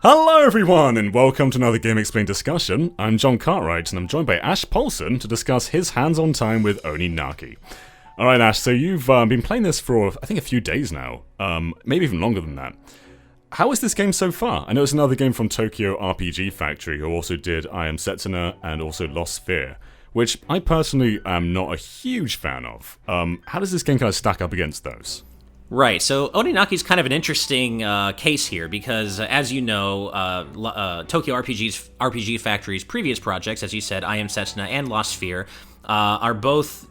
Hello everyone, and welcome to another Game Explained discussion. I'm John Cartwright, and I'm joined by Ash Paulson to discuss his hands-on time with Oninaki. Alright Ash, so you've been playing this for, I think, a few days now, maybe even longer than that. How is this game so far? I know it's another game from Tokyo RPG Factory, who also did I Am Setsuna and also Lost Sphear, which I personally am not a huge fan of. How does this game kind of stack up against those? Right, so Oninaki's kind of an interesting case here because, as you know, Tokyo RPG Factory's previous projects, as you said, I Am Setsuna and Lost Sphear, are both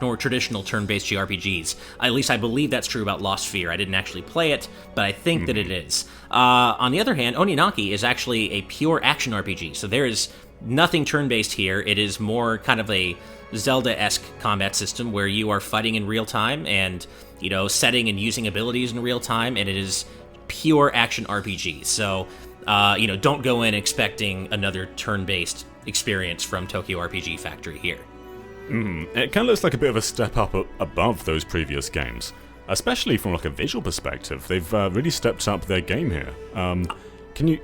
more traditional turn-based JRPGs. At least I believe that's true about Lost Sphear. I didn't actually play it, but I think that it is. On the other hand, Oninaki is actually a pure action RPG, so there is nothing turn-based here. It is more kind of a Zelda-esque combat system where you are fighting in real time and, you know, setting and using abilities in real time, and it is pure action RPG. So, don't go in expecting another turn-based experience from Tokyo RPG Factory here. It kind of looks like a bit of a step up above those previous games, especially from like a visual perspective. They've really stepped up their game here. Can you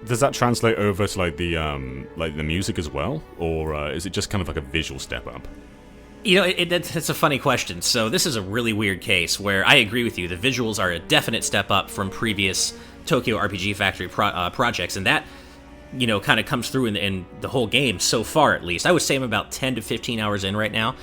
does that translate over to the music as well, or is it just kind of like a visual step up? You know, it's a funny question. So this is a really weird case where I agree with you. The visuals are a definite step up from previous Tokyo RPG Factory projects, and that, you know, kind of comes through in the whole game so far, at least. I would say I'm about 10 to 15 hours in right now,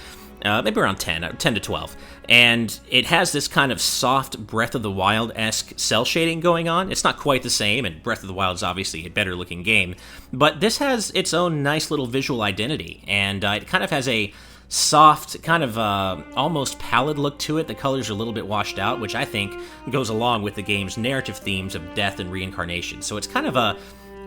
maybe around 10 to 12. And it has this kind of soft Breath of the Wild-esque cell shading going on. It's not quite the same, and Breath of the Wild is obviously a better-looking game, but this has its own nice little visual identity, and it kind of has a soft, kind of almost pallid look to it. The colors are a little bit washed out, which I think goes along with the game's narrative themes of death and reincarnation. So it's kind of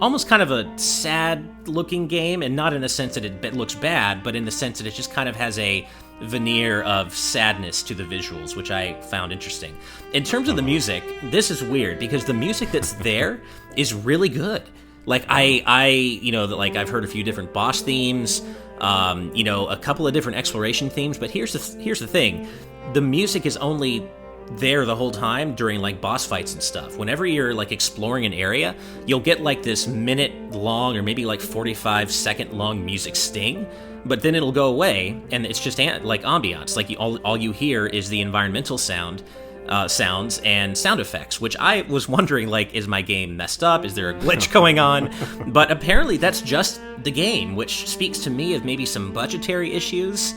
almost kind of a sad-looking game, and not in the sense that it looks bad, but in the sense that it just kind of has a veneer of sadness to the visuals, which I found interesting. In terms of the music, this is weird, because the music that's there is really good. Like, I've heard a few different boss themes, a couple of different exploration themes, but here's the thing. The music is only there the whole time during like boss fights and stuff. Whenever you're like exploring an area, you'll get like this minute long or maybe like 45-second long music sting, but then it'll go away and it's just like ambiance. Like all you hear is the environmental sounds and sound effects, which I was wondering, like, is my game messed up? Is there a glitch going on? But apparently that's just the game, which speaks to me of maybe some budgetary issues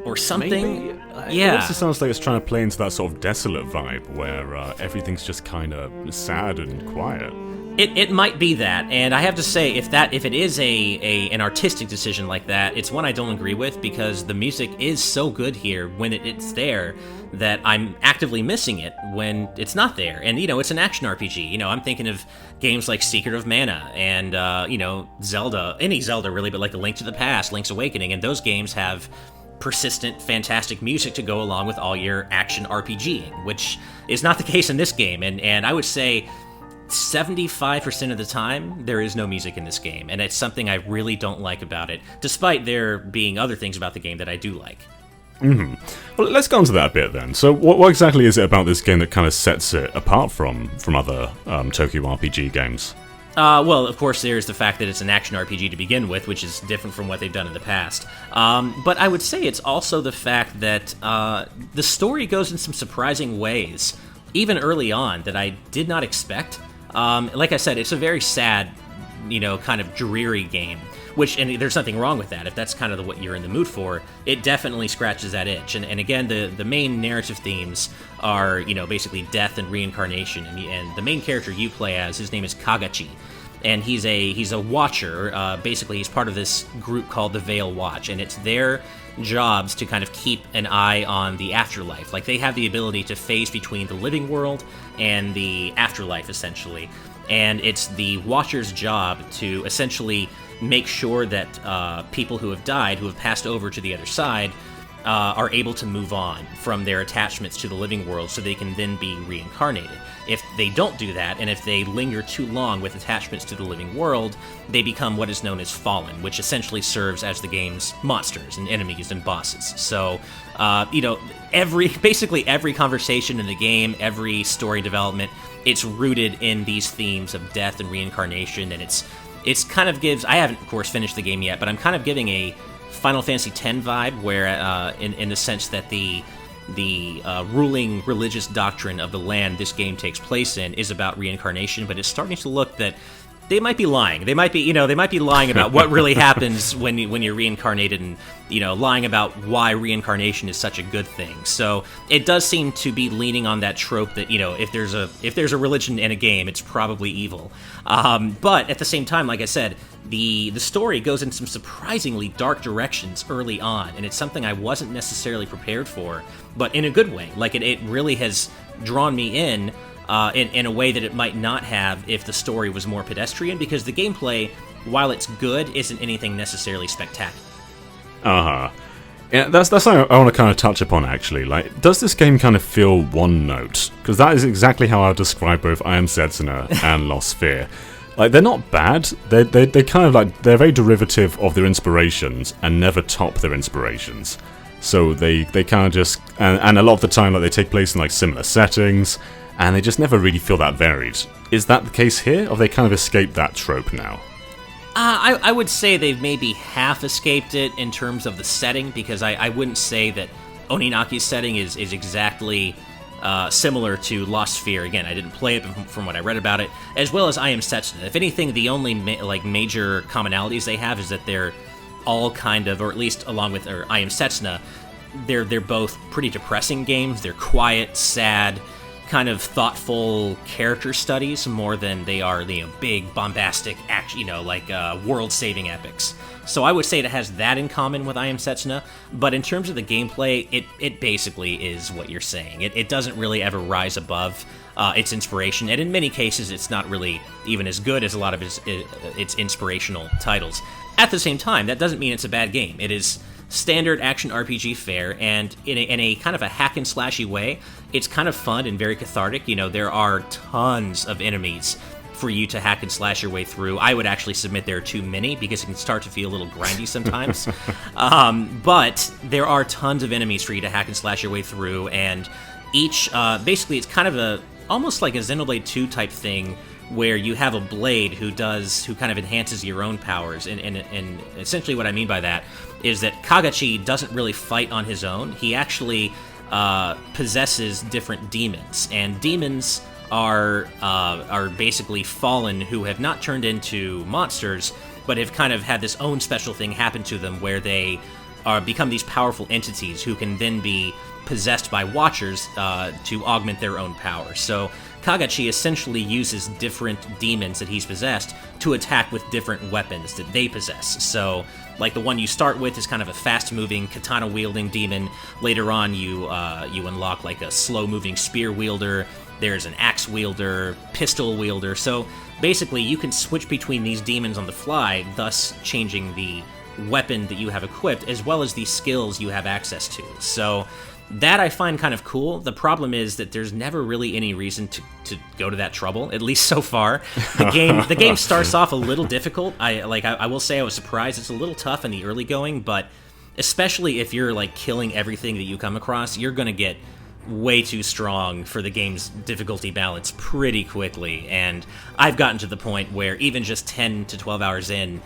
or something. Maybe. Yeah. It also sounds like it's trying to play into that sort of desolate vibe where everything's just kind of sad and quiet. It might be that, and I have to say, if it is an artistic decision like that, it's one I don't agree with, because the music is so good here when it's there that I'm actively missing it when it's not there. And, you know, it's an action RPG. You know, I'm thinking of games like Secret of Mana and, Zelda, any Zelda really, but like A Link to the Past, Link's Awakening, and those games have persistent, fantastic music to go along with all your action RPGing, which is not the case in this game. And I would say 75% of the time, there is no music in this game, and it's something I really don't like about it, despite there being other things about the game that I do like. Well, let's go on to that a bit then. So what exactly is it about this game that kind of sets it apart from other Tokyo RPG games? Well, of course, there's the fact that it's an action RPG to begin with, which is different from what they've done in the past. But I would say it's also the fact that the story goes in some surprising ways, even early on, that I did not expect. Like I said, it's a very sad, kind of dreary game, and there's nothing wrong with that. If that's kind of what you're in the mood for, it definitely scratches that itch. And again, the main narrative themes are, basically death and reincarnation. And the main character you play as, his name is Kagachi. And he's a watcher. Basically, he's part of this group called the Veil Watch, and it's their jobs to kind of keep an eye on the afterlife. Like, they have the ability to phase between the living world and the afterlife, essentially. And it's the Watcher's job to essentially make sure that people who have died, who have passed over to the other side, are able to move on from their attachments to the living world so they can then be reincarnated. If they don't do that, and if they linger too long with attachments to the living world, they become what is known as fallen, which essentially serves as the game's monsters and enemies and bosses. So, basically every conversation in the game, every story development it's rooted in these themes of death and reincarnation, and it's kind of gives. I haven't, of course, finished the game yet, but I'm kind of giving a Final Fantasy X vibe, where in the sense that the ruling religious doctrine of the land this game takes place in is about reincarnation, but it's starting to look that they might be lying. They might be lying about what really happens when you're reincarnated, and lying about why reincarnation is such a good thing. So it does seem to be leaning on that trope that if there's a religion in a game, it's probably evil. But at the same time, like I said, the story goes in some surprisingly dark directions early on, and it's something I wasn't necessarily prepared for, but in a good way. Like it really has drawn me in a way that it might not have if the story was more pedestrian, because the gameplay, while it's good, isn't anything necessarily spectacular. Yeah, that's something I want to kind of touch upon, actually. Like, does this game kind of feel one note? Because that is exactly how I would describe both I Am Setsuna and Lost Sphear. Like, they're not bad. They kind of like, they're very derivative of their inspirations and never top their inspirations. So they kind of just, and a lot of the time, like, they take place in like similar settings, and they just never really feel that varied. Is that the case here, or have they kind of escaped that trope now? I would say they've maybe half escaped it in terms of the setting, because I wouldn't say that Oninaki's setting is exactly similar to Lost Sphear. Again, I didn't play it, but from what I read about it, as well as I Am Setsuna. If anything, the only major commonalities they have is that they're all kind of, or at least along with I Am Setsuna, they're both pretty depressing games. They're quiet, sad, kind of thoughtful character studies more than they are big bombastic action, world-saving epics. So I would say it has that in common with I Am Setsuna, but in terms of the gameplay, it basically is what you're saying. It doesn't really ever rise above its inspiration, and in many cases it's not really even as good as a lot of its inspirational titles. At the same time, that doesn't mean it's a bad game. It is standard action RPG fare, and in a kind of a hack and slashy way, it's kind of fun and very cathartic. There are tons of enemies for you to hack and slash your way through. I would actually submit there are too many, because it can start to feel a little grindy sometimes. But there are tons of enemies for you to hack and slash your way through, and each, basically it's kind of almost like a Xenoblade 2 type thing, where you have a blade who kind of enhances your own powers, and essentially what I mean by that is that Kagachi doesn't really fight on his own. He actually possesses different demons, and demons are basically fallen who have not turned into monsters, but have kind of had this own special thing happen to them, where they become these powerful entities who can then be possessed by watchers to augment their own power. So Kagachi essentially uses different demons that he's possessed to attack with different weapons that they possess. So, like, the one you start with is kind of a fast-moving, katana-wielding demon. Later on, you unlock, like, a slow-moving spear wielder. There's an axe wielder, pistol wielder. So, basically, you can switch between these demons on the fly, thus changing the weapon that you have equipped, as well as the skills you have access to. So that I find kind of cool. The problem is that there's never really any reason to go to that trouble, at least so far. The game starts off a little difficult. I will say I was surprised. It's a little tough in the early going, but especially if you're like killing everything that you come across, you're going to get way too strong for the game's difficulty balance pretty quickly. And I've gotten to the point where even just 10 to 12 hours in,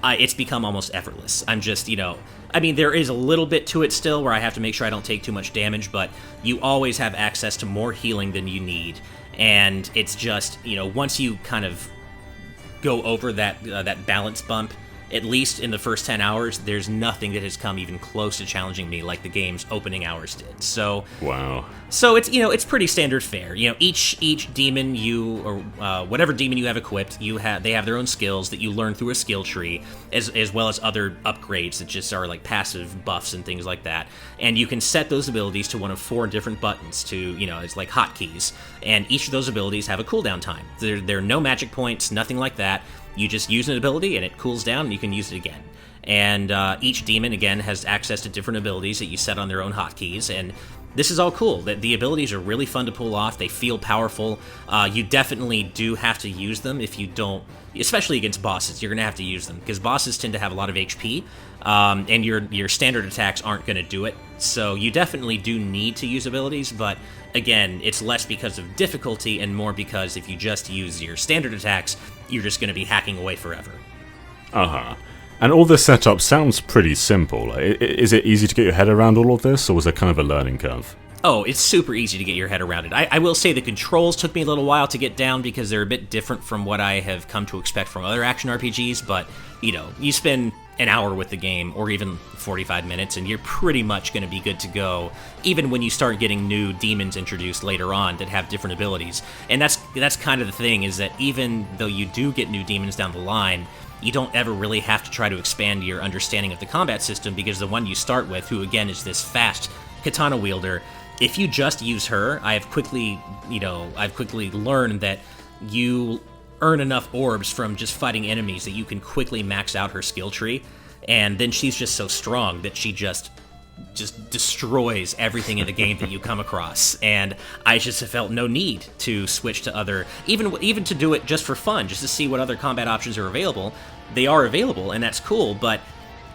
it's become almost effortless. I'm just, there is a little bit to it still where I have to make sure I don't take too much damage, but you always have access to more healing than you need. And it's just, once you kind of go over that balance bump, at least in the first 10 hours, there's nothing that has come even close to challenging me like the game's opening hours did. So wow. So it's it's pretty standard fare. Each demon or whatever demon you have equipped, they have their own skills that you learn through a skill tree, as well as other upgrades that just are like passive buffs and things like that. And you can set those abilities to one of 4 different buttons to it's like hotkeys. And each of those abilities have a cooldown time. There are no magic points, nothing like that. You just use an ability, and it cools down, and you can use it again. And each demon, again, has access to different abilities that you set on their own hotkeys, and this is all cool. The abilities are really fun to pull off. They feel powerful. You definitely do have to use them. If you don't, especially against bosses, you're going to have to use them, because bosses tend to have a lot of HP, and your standard attacks aren't going to do it. So you definitely do need to use abilities, but again, it's less because of difficulty and more because if you just use your standard attacks, you're just going to be hacking away forever. Uh-huh. And all this setup sounds pretty simple. Is it easy to get your head around all of this, or was there kind of a learning curve? Oh, it's super easy to get your head around it. I will say the controls took me a little while to get down because they're a bit different from what I have come to expect from other action RPGs, but, you spend an hour with the game, or even 45 minutes, and you're pretty much going to be good to go, even when you start getting new demons introduced later on that have different abilities. And that's kind of the thing, is that even though you do get new demons down the line, you don't ever really have to try to expand your understanding of the combat system, because the one you start with, who again is this fast katana wielder, if you just use her, I've quickly learned that you earn enough orbs from just fighting enemies that you can quickly max out her skill tree, and then she's just so strong that she just destroys everything in the game that you come across. And I just have felt no need to switch to other, even to do it just for fun, just to see what other combat options are available. They are available, and that's cool, but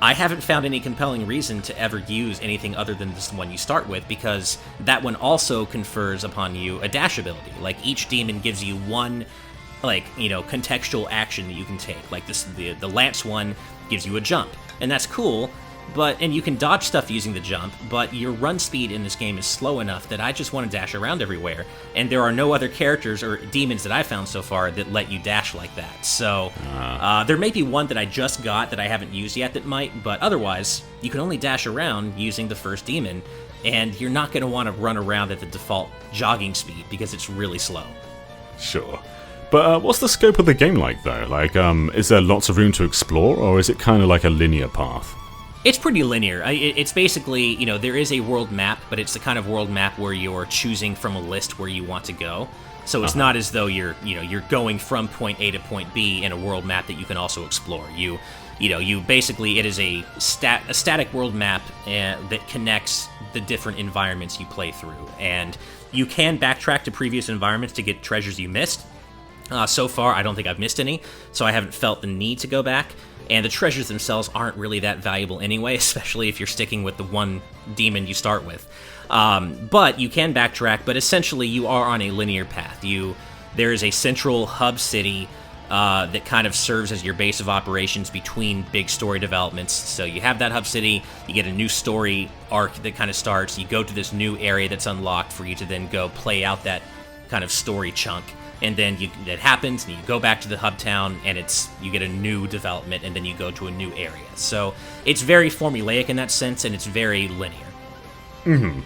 I haven't found any compelling reason to ever use anything other than this one you start with, because that one also confers upon you a dash ability. Like, each demon gives you one, contextual action that you can take. Like the Lance one gives you a jump, and that's cool, and you can dodge stuff using the jump, but your run speed in this game is slow enough that I just want to dash around everywhere, and there are no other characters or demons that I've found so far that let you dash like that. So there may be one that I just got that I haven't used yet that might, but otherwise, you can only dash around using the first demon, and you're not going to want to run around at the default jogging speed because it's really slow. Sure. But what's the scope of the game like, though? Like, is there lots of room to explore, or is it kind of like a linear path? It's pretty linear. It's basically, there is a world map, but it's the kind of world map where you're choosing from a list where you want to go. So it's not as though you're going from point A to point B in a world map that you can also explore. You basically, it is a static world map that connects the different environments you play through, and you can backtrack to previous environments to get treasures you missed. So far, I don't think I've missed any, so I haven't felt the need to go back. And the treasures themselves aren't really that valuable anyway, especially if you're sticking with the one demon you start with. But you can backtrack, but essentially you are on a linear path. There is a central hub city that kind of serves as your base of operations between big story developments. So you have that hub city, you get a new story arc that kind of starts, you go to this new area that's unlocked for you to then go play out that kind of story chunk. And then that happens, and you go back to the hub town, and you get a new development, and then you go to a new area. So it's very formulaic in that sense, and it's very linear. Mm-hmm.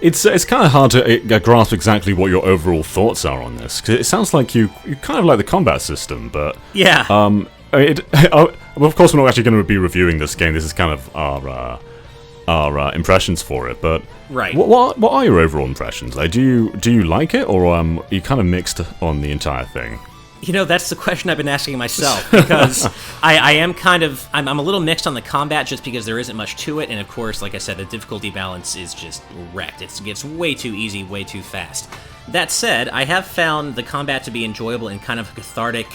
It's kind of hard to grasp exactly what your overall thoughts are on this, because it sounds like you kind of like the combat system, but yeah. Well, of course, we're not actually going to be reviewing this game. This is kind of our impressions for it, but right. What are your overall impressions? Like, do you like it, or are you kind of mixed on the entire thing? That's the question I've been asking myself, because I'm a little mixed on the combat just because there isn't much to it, and of course, like I said, the difficulty balance is just wrecked. It gets way too easy, way too fast. That said, I have found the combat to be enjoyable in kind of a cathartic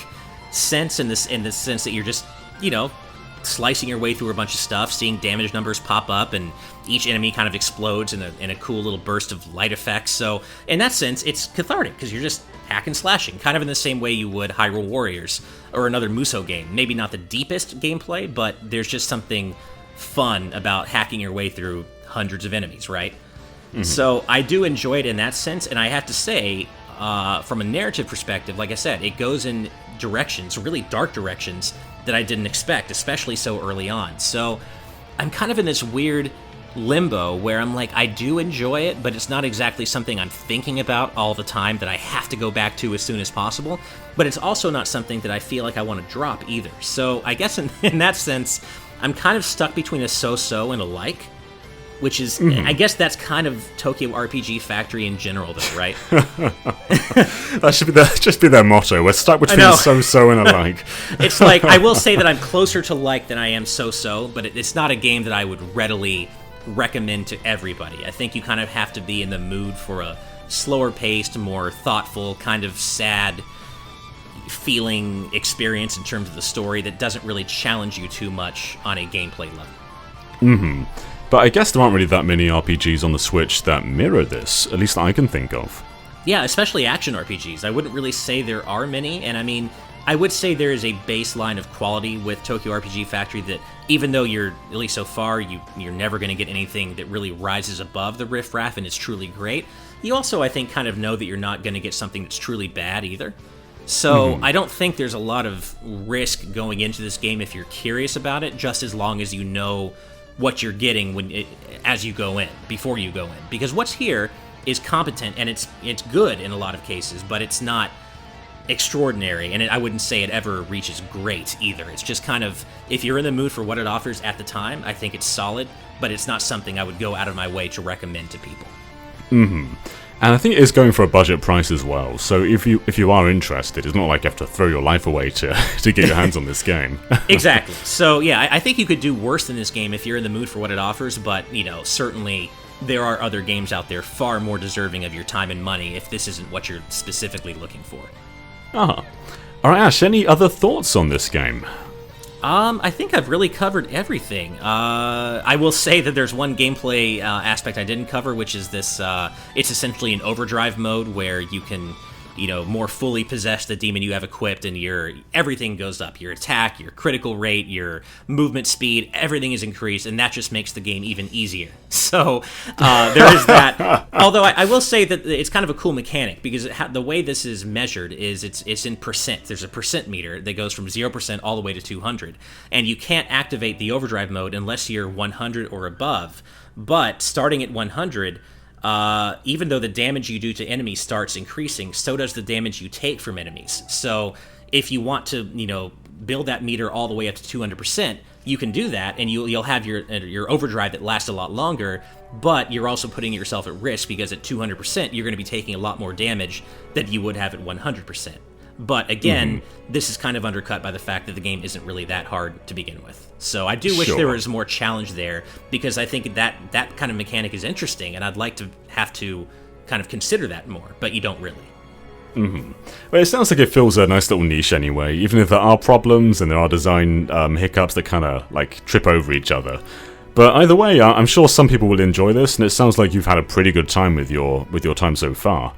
sense, in the sense that you're just, slicing your way through a bunch of stuff, seeing damage numbers pop up, and each enemy kind of explodes in a cool little burst of light effects. So in that sense, it's cathartic, because you're just hack and slashing, kind of in the same way you would Hyrule Warriors or another Musou game. Maybe not the deepest gameplay, but there's just something fun about hacking your way through hundreds of enemies, right? Mm-hmm. So I do enjoy it in that sense, and I have to say, from a narrative perspective, like I said, it goes in directions, really dark directions, that I didn't expect, especially so early on. So I'm kind of in this weird limbo where I'm like, I do enjoy it, but it's not exactly something I'm thinking about all the time that I have to go back to as soon as possible, but it's also not something that I feel like I want to drop either. So I guess in that sense, I'm kind of stuck between a so-so and a like, which is, I guess that's kind of Tokyo RPG Factory in general, though, right? That should just be their motto. We're stuck between a so-so and a like. It's like, I will say that I'm closer to like than I am so-so, but it's not a game that I would readily recommend to everybody. I think you kind of have to be in the mood for a slower paced, more thoughtful, kind of sad feeling experience in terms of the story that doesn't really challenge you too much on a gameplay level. But I guess there aren't really that many RPGs on the Switch that mirror this, at least I can think of. Yeah, especially action RPGs. I wouldn't really say there are many, and I mean, I would say there is a baseline of quality with Tokyo RPG Factory that even though you're, at least so far, you're never going to get anything that really rises above the riffraff and is truly great, you also, I think, kind of know that you're not going to get something that's truly bad either. So I don't think there's a lot of risk going into this game if you're curious about it, just as long as you know what you're getting as you go in, before you go in. Because what's here is competent, and it's good in a lot of cases, but it's not extraordinary, and I wouldn't say it ever reaches great either. It's just kind of, if you're in the mood for what it offers at the time, I think it's solid, but it's not something I would go out of my way to recommend to people. And I think it is going for a budget price as well, so if you are interested, it's not like you have to throw your life away to get your hands on this game. Exactly. So yeah, I think you could do worse than this game if you're in the mood for what it offers, but certainly there are other games out there far more deserving of your time and money if this isn't what you're specifically looking for. Alright, Ash, any other thoughts on this game? I think I've really covered everything. I will say that there's one gameplay aspect I didn't cover, which is this, it's essentially an overdrive mode where you can, more fully possess the demon you have equipped, and everything goes up. Your attack, your critical rate, your movement speed, everything is increased, and that just makes the game even easier. So, there is that. Although I will say that it's kind of a cool mechanic, because the way this is measured is it's in percent. There's a percent meter that goes from 0% all the way to 200, and you can't activate the overdrive mode unless you're 100 or above. But starting at 100, even though the damage you do to enemies starts increasing, so does the damage you take from enemies. So if you want to, build that meter all the way up to 200%, you can do that, and you'll have your overdrive that lasts a lot longer, but you're also putting yourself at risk, because at 200%, you're going to be taking a lot more damage than you would have at 100%. But again, this is kind of undercut by the fact that the game isn't really that hard to begin with. So I do wish there was more challenge there, because I think that kind of mechanic is interesting, and I'd like to have to kind of consider that more, but you don't really. Well, it sounds like it fills a nice little niche anyway, even if there are problems and there are design hiccups that kind of trip over each other. But either way, I'm sure some people will enjoy this, and it sounds like you've had a pretty good time with your time so far.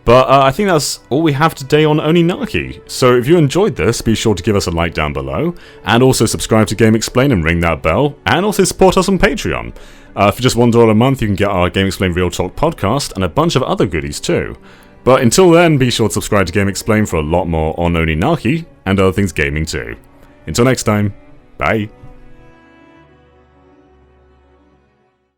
But I think that's all we have today on Oninaki. So if you enjoyed this, be sure to give us a like down below, and also subscribe to Game Explain and ring that bell, and also support us on Patreon. For just $1 a month, you can get our Game Explain Real Talk podcast, and a bunch of other goodies too. But until then, be sure to subscribe to Game Explain for a lot more on Oninaki, and other things gaming too. Until next time, bye!